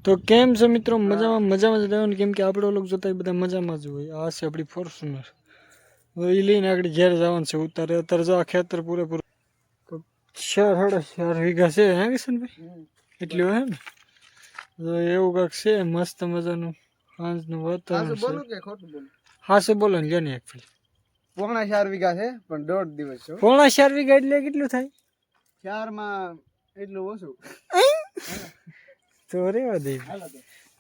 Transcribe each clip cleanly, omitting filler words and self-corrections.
તો કેમ છે મિત્રો? મજામાં મજામાં જ રહેવાનું, કેમ કે આપણો લોકો જોતા બધા મજામાં જ હોય. આ છે આપણી ફોર્ચ્યુનર. એ લઈને આગળ ઘેર જવાનું છે ઉતારે. અત્યારે જો આ ખેતર પૂરેપૂરું 4.5 વીઘા છે. હે કિશનભાઈ? એટલી હોય ને? તો એવું કાંક છે, મસ્ત મજાનું સાંજનું વાતાવરણ છે. બોલું કે ખોટું બોલું? હા શું બોલો ને, લેને એક ફેર. 4.5 વીઘા છે પણ 1.5 દિવસ છે. 4.5 વીઘા એટલે કેટલું થાય? 4 માં એટલું ઓછું તો રેવા દે.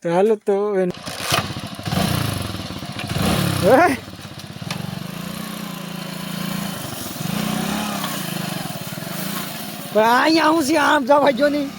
તો હાલો તો પણ અહીંયા હું છે, આમ જવા જો નહીં.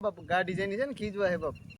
બાપ ગાડી જેની છે ને ખીજવા હે બાપ.